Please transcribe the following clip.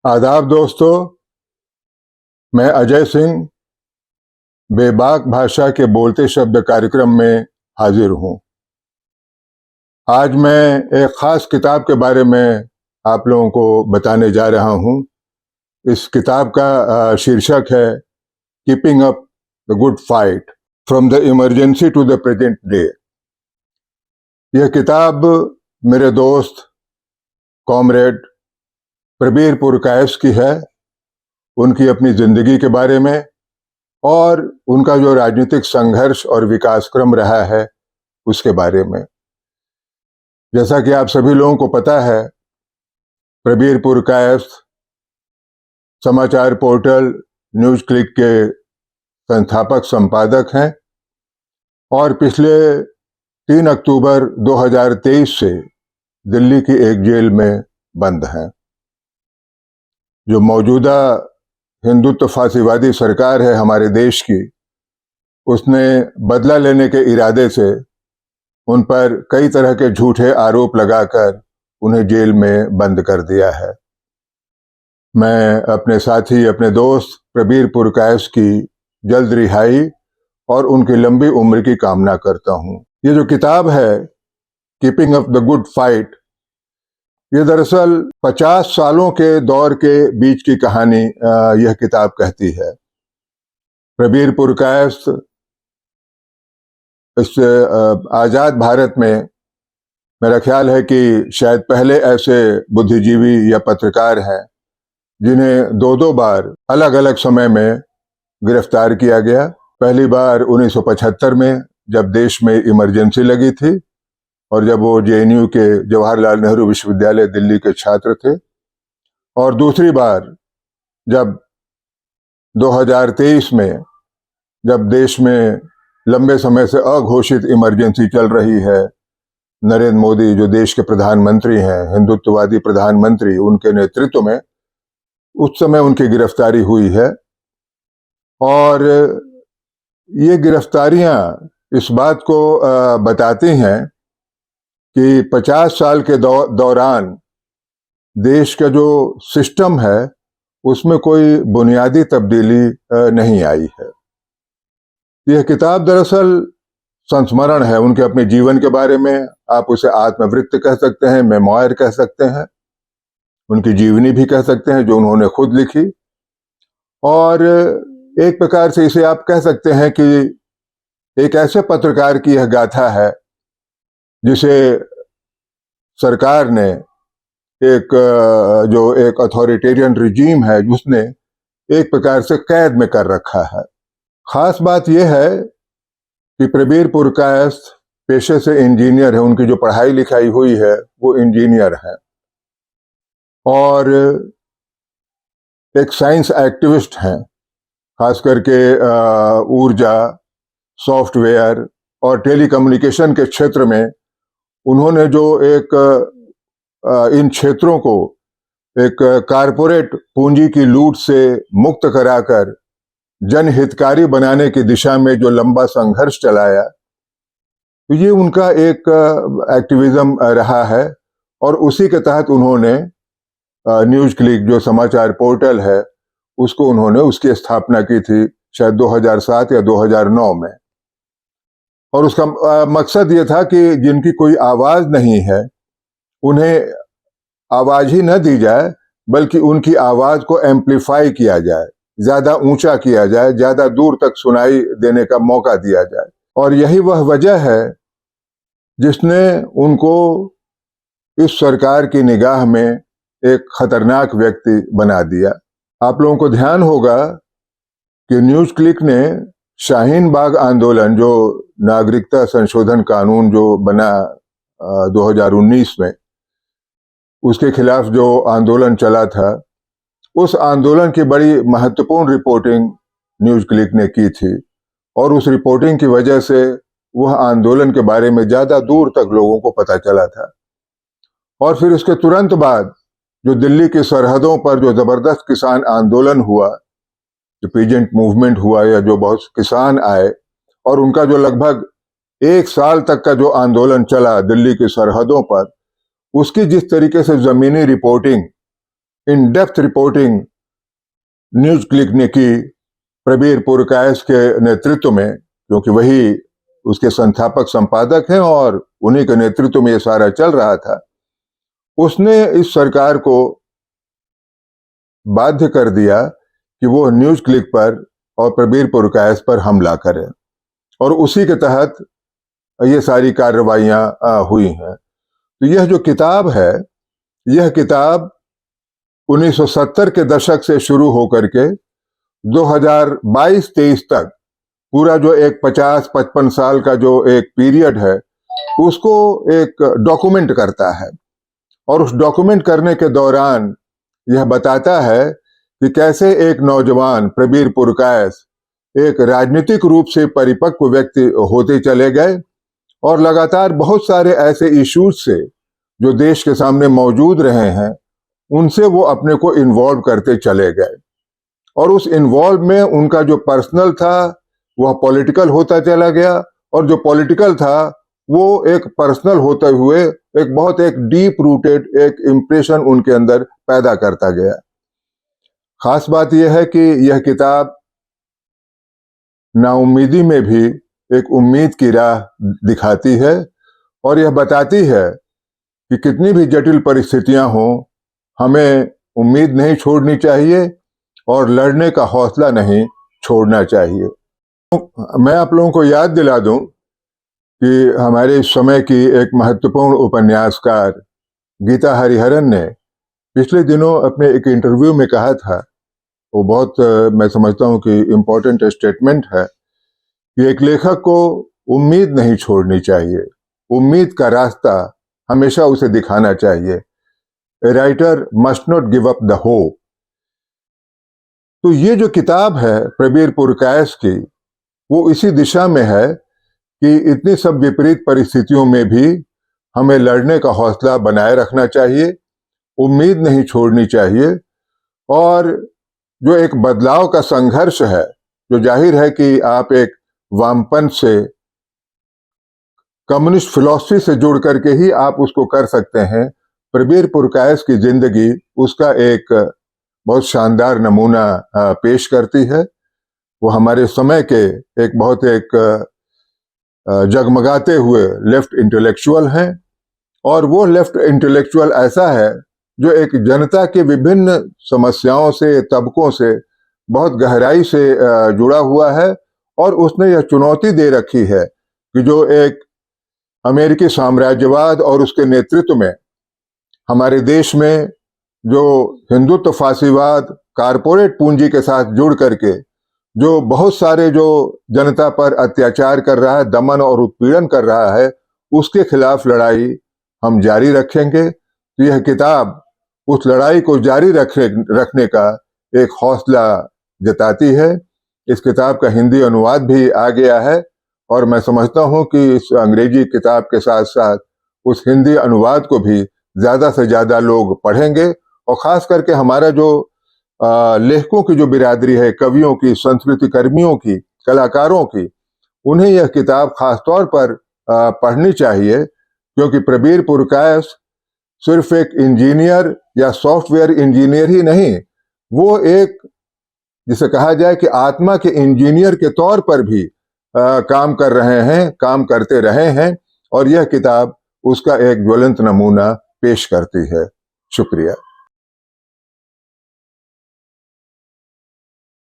आदाब दोस्तों, मैं अजय सिंह बेबाक भाषा के बोलते शब्द कार्यक्रम में हाजिर हूँ। आज मैं एक ख़ास किताब के बारे में आप लोगों को बताने जा रहा हूँ। इस किताब का शीर्षक है keeping up the good fight from the emergency to the present day. यह किताब मेरे दोस्त कॉमरेड प्रबीर पुरकायस की है, उनकी अपनी ज़िंदगी के बारे में और उनका जो राजनीतिक संघर्ष और विकास क्रम रहा है उसके बारे में। जैसा कि आप सभी लोगों को पता है, प्रबीर पुरकायस समाचार पोर्टल न्यूज़ क्लिक के संस्थापक संपादक हैं और पिछले 3 अक्टूबर 2023 से दिल्ली की एक जेल में बंद हैं। जो मौजूदा हिंदुत्व फासीवादी सरकार है हमारे देश की, उसने बदला लेने के इरादे से उन पर कई तरह के झूठे आरोप लगाकर उन्हें जेल में बंद कर दिया है। मैं अपने साथी, अपने दोस्त प्रबीर पुरकायस की जल्द रिहाई और उनकी लंबी उम्र की कामना करता हूँ। ये जो किताब है keeping up the good fight, ये दरअसल 50 सालों के दौर के बीच की कहानी यह किताब कहती है। प्रबीर पुरकायस इस आज़ाद भारत में मेरा ख्याल है कि शायद पहले ऐसे बुद्धिजीवी या पत्रकार हैं जिन्हें दो बार अलग अलग समय में गिरफ्तार किया गया। पहली बार 1975 में जब देश में इमरजेंसी लगी थी और जब वो जेएनयू के जवाहरलाल नेहरू विश्वविद्यालय दिल्ली के छात्र थे, और दूसरी बार जब 2023 में जब देश में लंबे समय से अघोषित इमरजेंसी चल रही है, नरेंद्र मोदी जो देश के प्रधानमंत्री हैं, हिंदुत्ववादी प्रधानमंत्री, उनके नेतृत्व में उस समय उनकी गिरफ्तारी हुई है। और ये गिरफ्तारियां इस बात को बताती हैं कि 50 साल के दौरान देश का जो सिस्टम है उसमें कोई बुनियादी तब्दीली नहीं आई है। यह किताब दरअसल संस्मरण है उनके अपने जीवन के बारे में। आप उसे आत्मवृत्ति कह सकते हैं, मेमोयर कह सकते हैं, उनकी जीवनी भी कह सकते हैं जो उन्होंने खुद लिखी। और एक प्रकार से इसे आप कह सकते हैं कि एक ऐसे पत्रकार की यह गाथा है जिसे सरकार ने जो एक अथॉरिटेरियन रिजीम है उसने एक प्रकार से कैद में कर रखा है। खास बात यह है कि प्रबीर पुरकायस पेशे से इंजीनियर है, उनकी जो पढ़ाई लिखाई हुई है वो इंजीनियर है और एक साइंस एक्टिविस्ट हैं, खास करके ऊर्जा, सॉफ्टवेयर और टेलीकम्युनिकेशन के क्षेत्र में उन्होंने जो इन क्षेत्रों को एक कारपोरेट पूंजी की लूट से मुक्त कराकर जनहितकारी बनाने की दिशा में जो लंबा संघर्ष चलाया, तो ये उनका एक एक्टिविज्म रहा है। और उसी के तहत उन्होंने न्यूज़ क्लिक जो समाचार पोर्टल है उसको उन्होंने उसकी स्थापना की थी शायद 2007 या 2009 में। और उसका मकसद ये था कि जिनकी कोई आवाज नहीं है उन्हें आवाज ही न दी जाए, बल्कि उनकी आवाज को एम्पलीफाई किया जाए, ज्यादा ऊंचा किया जाए, ज्यादा दूर तक सुनाई देने का मौका दिया जाए। और यही वह वजह है जिसने उनको इस सरकार की निगाह में एक खतरनाक व्यक्ति बना दिया। आप लोगों को ध्यान होगा कि न्यूज़ क्लिक ने शाहीन बाग आंदोलन, जो नागरिकता संशोधन कानून जो बना 2019 में, उसके खिलाफ जो आंदोलन चला था, उस आंदोलन की बड़ी महत्वपूर्ण रिपोर्टिंग न्यूज़ क्लिक ने की थी। और उस रिपोर्टिंग की वजह से वह आंदोलन के बारे में ज्यादा दूर तक लोगों को पता चला था। और फिर इसके तुरंत बाद जो दिल्ली की सरहदों पर जो जबरदस्त किसान आंदोलन हुआ, जो पीजेंट मूवमेंट हुआ, या जो बहुत किसान आए और उनका जो लगभग 1 साल तक का जो आंदोलन चला दिल्ली की सरहदों पर, उसकी जिस तरीके से जमीनी reporting in depth reporting news click ने की प्रबीर पुरकायस्थ के नेतृत्व में, क्योंकि वही उसके संस्थापक संपादक हैं और उन्हीं के नेतृत्व में ये सारा चल रहा था। उसने इस सरकार को बाध्य कर दिया कि वो न्यूज क्लिक पर और प्रबीर पुरकायस्थ पर हमला करे, और उसी के तहत ये सारी कार्रवाइयां हुई हैं। तो यह जो किताब है, यह किताब 1970 के दशक से शुरू होकर के 2022-23 तक पूरा जो एक 50-55 साल का जो एक पीरियड है, उसको एक डॉक्यूमेंट करता है। और उस डॉक्यूमेंट करने के दौरान यह बताता है कि कैसे एक नौजवान प्रबीर पुरकायस्थ एक राजनीतिक रूप से परिपक्व व्यक्ति होते चले गए, और लगातार बहुत सारे ऐसे इश्यूज से जो देश के सामने मौजूद रहे हैं, उनसे वो अपने को इन्वॉल्व करते चले गए। और उस इन्वॉल्व में उनका जो पर्सनल था वह पॉलिटिकल होता चला गया, और जो पॉलिटिकल था वो एक पर्सनल होते हुए एक बहुत एक डीप रूटेड एक इम्प्रेशन उनके अंदर पैदा करता गया। खास बात यह है कि यह किताब नाउम्मीदी में भी एक उम्मीद की राह दिखाती है, और यह बताती है कि कितनी भी जटिल परिस्थितियां हों, हमें उम्मीद नहीं छोड़नी चाहिए और लड़ने का हौसला नहीं छोड़ना चाहिए। मैं आप लोगों को याद दिला दूं कि हमारे इस समय की एक महत्वपूर्ण उपन्यासकार गीता हरिहरन ने पिछले दिनों अपने एक इंटरव्यू में कहा था, वो बहुत मैं समझता हूं कि इम्पोर्टेंट स्टेटमेंट है, कि एक लेखक को उम्मीद नहीं छोड़नी चाहिए, उम्मीद का रास्ता हमेशा उसे दिखाना चाहिए। A writer must not give up the hope. तो ये जो किताब है प्रबीर पुरकायस्थ की, वो इसी दिशा में है कि इतनी सब विपरीत परिस्थितियों में भी हमें लड़ने का हौसला बनाए रखना चाहिए, उम्मीद नहीं छोड़नी चाहिए, और जो एक बदलाव का संघर्ष है, जो जाहिर है कि आप एक वामपंथ से, कम्युनिस्ट फिलॉसफी से जुड़ करके ही आप उसको कर सकते हैं। प्रबीर पुरकायस्थ की जिंदगी उसका एक बहुत शानदार नमूना पेश करती है। वो हमारे समय के एक बहुत एक जगमगाते हुए लेफ्ट इंटेलेक्चुअल हैं, और वो लेफ्ट इंटेलेक्चुअल ऐसा है जो एक जनता के विभिन्न समस्याओं से, तबकों से बहुत गहराई से जुड़ा हुआ है, और उसने यह चुनौती दे रखी है कि जो एक अमेरिकी साम्राज्यवाद और उसके नेतृत्व में हमारे देश में जो हिंदुत्व फासीवाद कारपोरेट पूंजी के साथ जुड़ करके जो बहुत सारे जो जनता पर अत्याचार कर रहा है, दमन और उत्पीड़न कर रहा है, उसके खिलाफ लड़ाई हम जारी रखेंगे। तो यह किताब उस लड़ाई को जारी रखने का एक हौसला जताती है। इस किताब का हिंदी अनुवाद भी आ गया है, और मैं समझता हूं कि इस अंग्रेजी किताब के साथ साथ उस हिंदी अनुवाद को भी ज्यादा से ज्यादा लोग पढ़ेंगे, और खास करके हमारा जो लेखकों की जो बिरादरी है, कवियों की, संस्कृति कर्मियों की, कलाकारों की, उन्हें यह किताब खासतौर पर पढ़नी चाहिए, क्योंकि प्रबीर पुरकायस्थ सिर्फ एक इंजीनियर या सॉफ्टवेयर इंजीनियर ही नहीं, वो एक जिसे कहा जाए कि आत्मा के इंजीनियर के तौर पर भी काम कर रहे हैं, काम करते रहे हैं, और यह किताब उसका एक ज्वलंत नमूना पेश करती है। शुक्रिया।